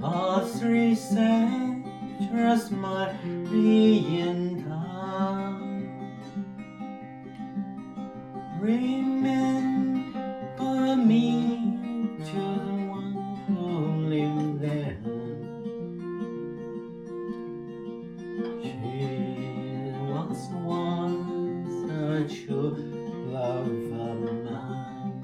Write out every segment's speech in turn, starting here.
all three said just my being time. Remember me to the one who lived there. She was once a true love of mine.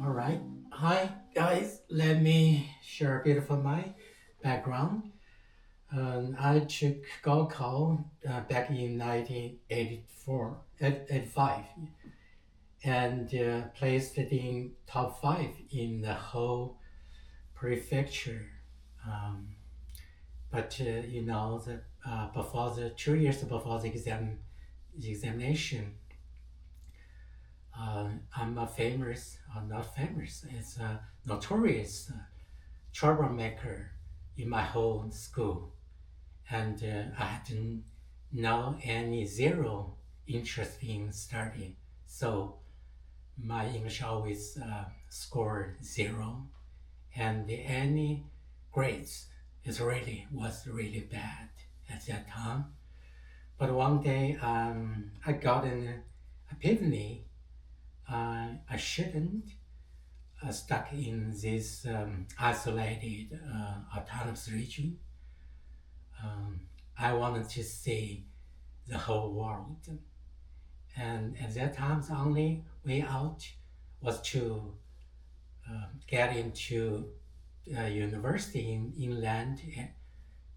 All right. Hi guys, let me share a bit of my background. I took 高考 back in 1985 and placed it in top 5 in the whole prefecture. But you know that before the 2 years before the examination, I'm a famous, or not famous, it's a notorious troublemaker in my whole school. And I didn't know any zero interest in studying. So my English always scored 0. And any grades was really bad at that time. But one day I got an epiphany. I shouldn't stuck in this isolated autonomous region. I wanted to see the whole world. And at that time, the only way out was to get into university in inland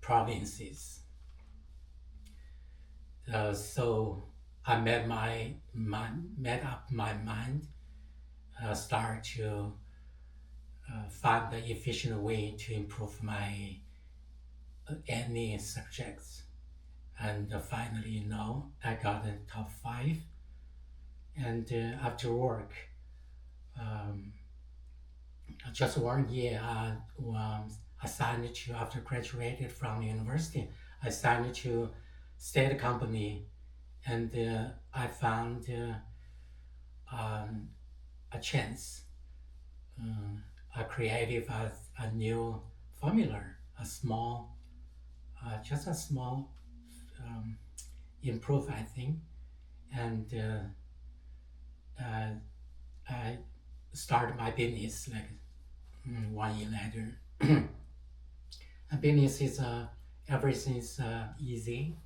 provinces. So I made up my mind, start to find the efficient way to improve my any subjects. And finally, I got the top 5. And after work, just 1 year, I was assigned to, after graduated from university, I signed to state company, and I found a chance, a creative, a new formula, just a small improve, I think, and I started my business like 1 year later. A business is everything is easy,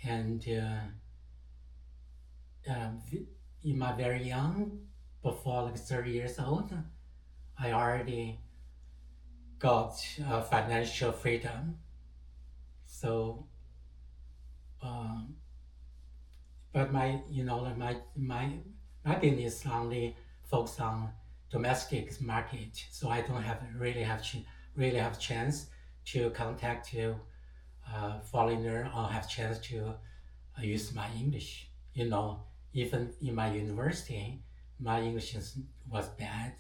and in my very young, before like 30 years old, I already got financial freedom. So, but my business only focus on domestic market, so I don't really have chance to contact foreigner or have chance to use my English. Even in my university, my English was bad.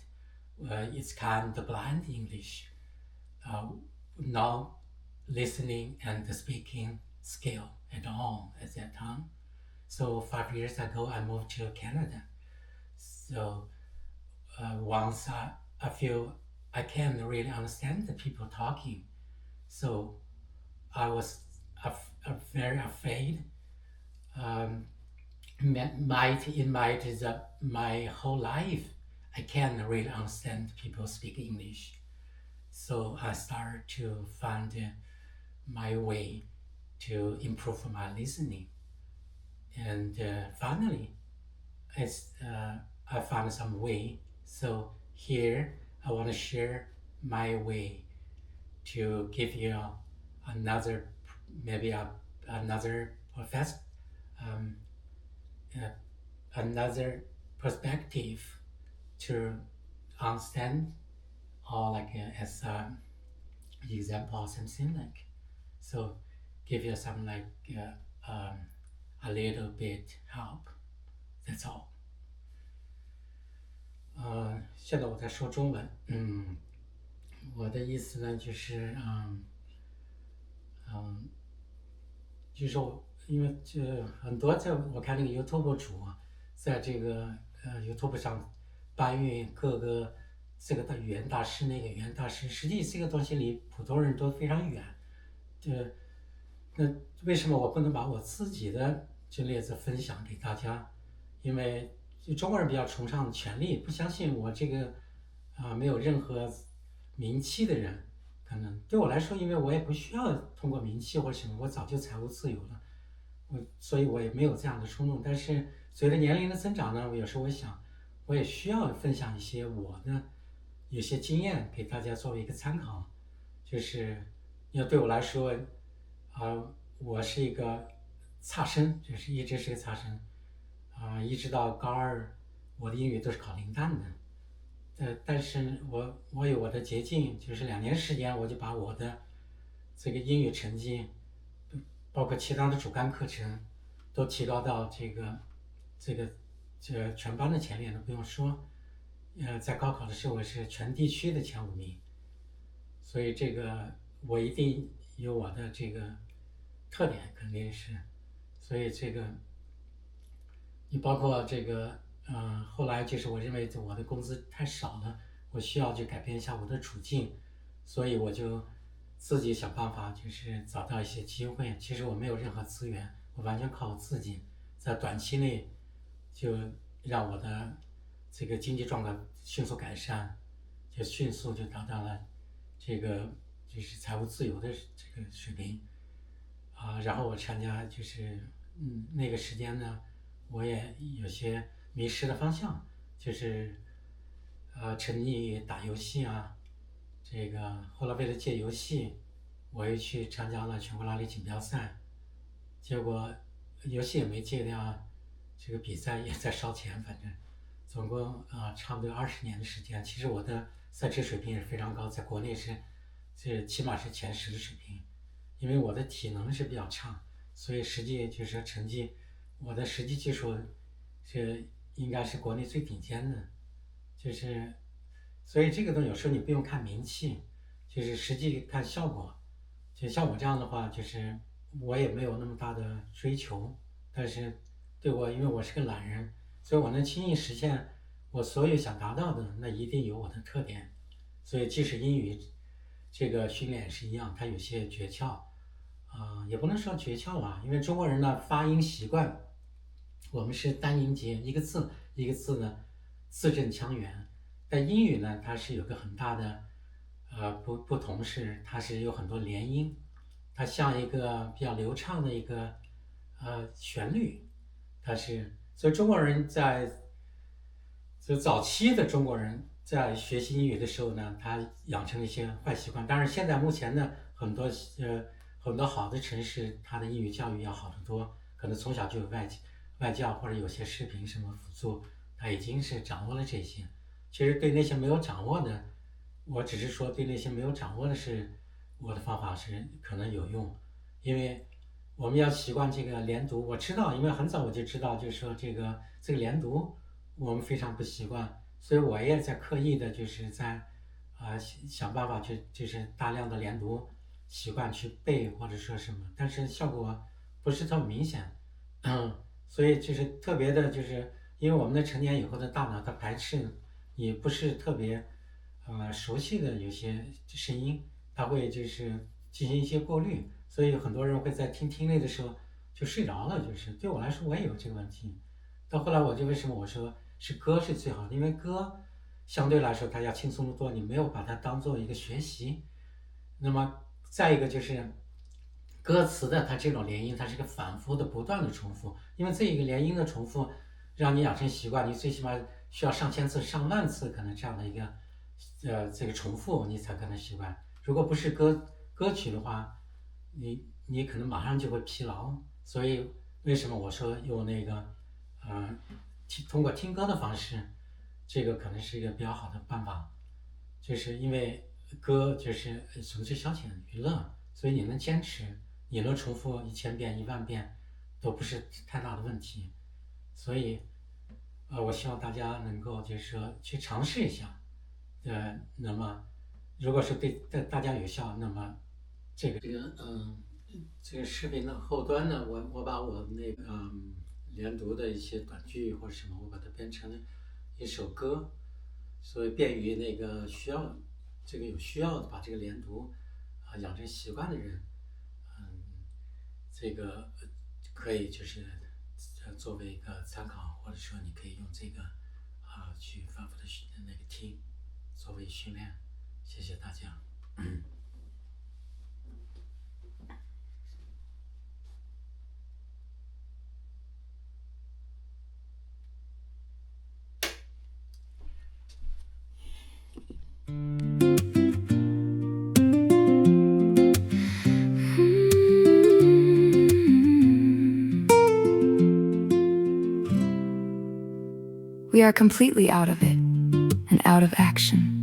It's kind of blind English. No listening and speaking skill at all at that time. So 5 years ago, I moved to Canada. So once I feel I can't really understand the people talking, so I was very afraid. My whole life I can't really understand people speak English. So I started to find my way to improve my listening. And finally, I found some way. So here I want to share my way to give you another perspective to understand, or like as an example or something like. So give you some like a little bit help. That's all. 现在我在说中文。我的意思呢就是就是说因为这很多在我看那个 YouTube 主在这个YouTube 上搬运各个这个的语言大师，那个语言大师，实际这个东西离普通人都非常远。那为什么我不能把我自己的这例子分享给大家？因为就中国人比较崇尚权力，不相信我这个没有任何名气的人，可能对我来说，因为我也不需要通过名气或什么，我早就财务自由了，所以我也没有这样的冲动。但是随着年龄的增长呢，有时候我想，我也需要分享一些我的有些经验给大家作为一个参考，就是因为对我来说，我是一个差生，就是一直是个差生，一直到高二，我的英语都是考零蛋的。但是我有我的捷径，就是2年时间，我就把我的这个英语成绩，包括其他的主干课程，都提高到这全班的前列的，不用说。在高考的时候我是全地区的前5名，所以这个我一定有我的这个特点，肯定是。所以这个你包括这个，后来就是我认为我的工资太少了，我需要去改变一下我的处境，所以我就自己想办法，就是找到一些机会。其实我没有任何资源，我完全靠我自己，在短期内就让我的这个经济状况迅速改善，就迅速就达到了这个就是财务自由的这个水平。然后我参加就是那个时间呢，我也有些迷失了方向，就是沉溺于打游戏啊，这个后来为了戒游戏，我又去参加了全国拉力锦标赛，结果游戏也没戒掉，这个比赛也在烧钱，反正总共差不多20年的时间。其实我的赛车水平也是非常高，在国内是起码是前10的水平。因为我的体能是比较差，所以实际就是说成绩，我的实际技术是应该是国内最顶尖的，就是所以这个东西有时候你不用看名气，就是实际看效果。就像我这样的话，就是我也没有那么大的追求，但是对我，因为我是个懒人，所以我能轻易实现我所有想达到的，那一定有我的特点。所以即使英语这个训练也是一样，它有些诀窍。也不能说诀窍吧，因为中国人的发音习惯，我们是单音节，一个字一个字呢字正腔圆。但英语呢，它是有个很大的不同是，它是有很多连音，它像一个比较流畅的一个旋律，所以中国人就早期的中国人在学习英语的时候呢，他养成了一些坏习惯。当然，现在目前呢，很多好的城市，它的英语教育要好得多，可能从小就有外教或者有些视频什么辅助，他已经是掌握了这些。其实对那些没有掌握的，我只是说对那些没有掌握的我的方法是可能有用，因为我们要习惯这个连读。我知道，因为很早我就知道，就是说这个连读我们非常不习惯，所以我也在刻意的，就是在想办法就是大量的连读习惯去背或者说什么，但是效果不是特别明显。所以就是特别的，就是因为我们的成年以后的大脑它排斥你不是特别熟悉的有些声音，它会就是进行一些过滤，所以很多人会在听力的时候就睡着了。就是对我来说，我也有这个问题。到后来我就为什么我说是歌是最好的，因为歌相对来说它要轻松得多，你没有把它当做一个学习。那么再一个就是歌词的它这种连音，它是个反复的不断的重复，因为这一个连音的重复让你养成习惯，你最起码需要上千次上万次可能这样的一个这个重复你才可能习惯。如果不是歌曲的话，你可能马上就会疲劳。所以为什么我说用那个通过听歌的方式，这个可能是一个比较好的办法，就是因为歌就是纯粹消遣娱乐，所以你能坚持，你能重复1000遍10000遍都不是太大的问题。所以我希望大家能够就是说去尝试一下。那么如果是对大家有效，那么这个视频的后端呢，我把我那个连读的一些短句或者什么，我把它编成了一首歌。所以便于那个有需要把这个连读养成习惯的人，这个可以就是作为一个参考，或者说你可以用这个去反复的听，作为训练。谢谢大家。We are completely out of it, and out of action.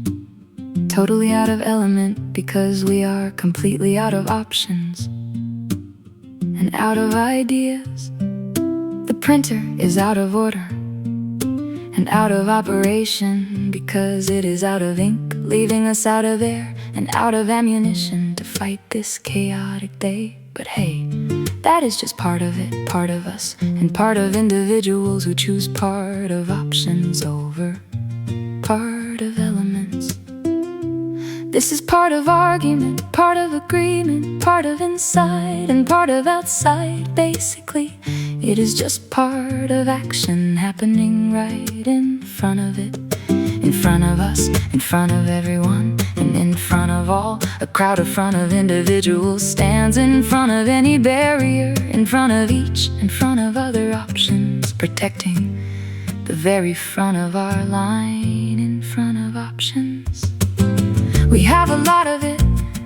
Totally out of element because we are completely out of options. And out of ideas. The printer is out of order. And out of operation because it is out of ink, leaving us out of air and out of ammunition to fight this chaotic day. But hey, that is just part of it, part of us, and part of individuals who choose part of options over part of elements. This is part of argument, part of agreement, part of inside and part of outside. Basically, it is just part of action happening right in front of it. In front of us, in front of everyone, and in front of all. A crowd in front of individuals stands in front of any barrier, in front of each, in front of other options, protecting the very front of our line, in front of options. We have a lot of it,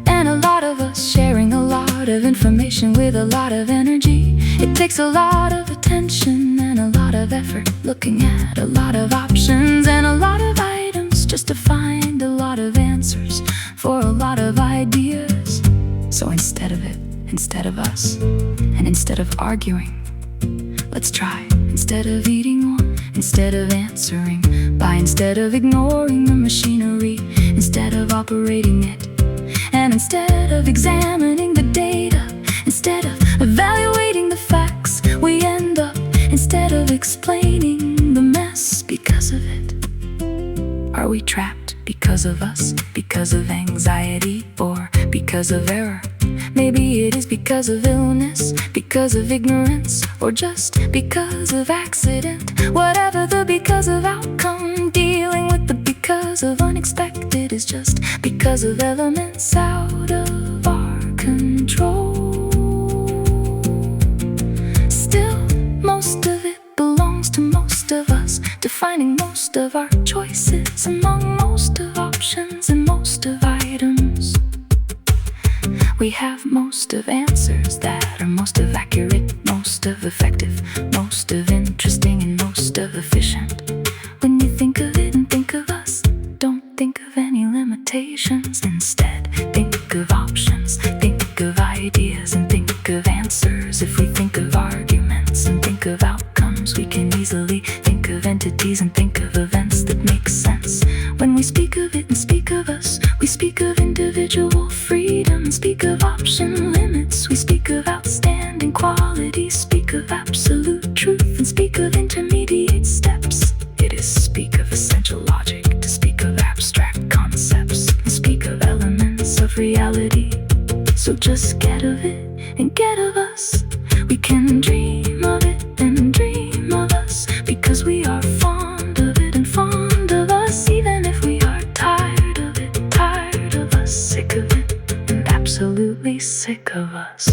and a lot of us sharing a lot of information with a lot of energy. It takes a lot of attention and a lot of effort, looking at a lot of options and a lot of items just to find a lot of answers for a lot of ideas. So instead of it, instead of us, and instead of arguing, let's try. Instead of eating one, instead of answering by, instead of ignoring the machinery, instead of operating it, and instead of examining the data, instead of evaluating the facts, we end up, instead of explaining the mess because of it. Are we trapped because of us, because of anxiety, or because of error? Maybe it is because of illness, because of ignorance, or just because of accident. Whatever the because of outcome, dealing with the because of unexpected is just because of elements out of our control. Still, most of it belongs to most of us, defining most of our choices among most of options and most of items. We have most of answers that are most of accurate, most of effective, most of interesting, and most of efficient. When you think of it and think of us, don't think of any limitations. Instead, think of options, think of ideas, and think of answers. If we think of arguments and think of outcomes, we can easily think of entities and think of events that make sense. When we speak of it and speak of us, we speak of individual freedom and speak of option limits. We speak of outstanding qualities, speak of absolute truth, and speak of intermediate steps. It is speak of essential logic to speak of abstract concepts and speak of elements of reality. So just get of it and get of us. We can dream of it and dream of us, because we are fond of it and fond of us. Even if we are tired of it, tired of us, sick of it, and absolutely sick of us.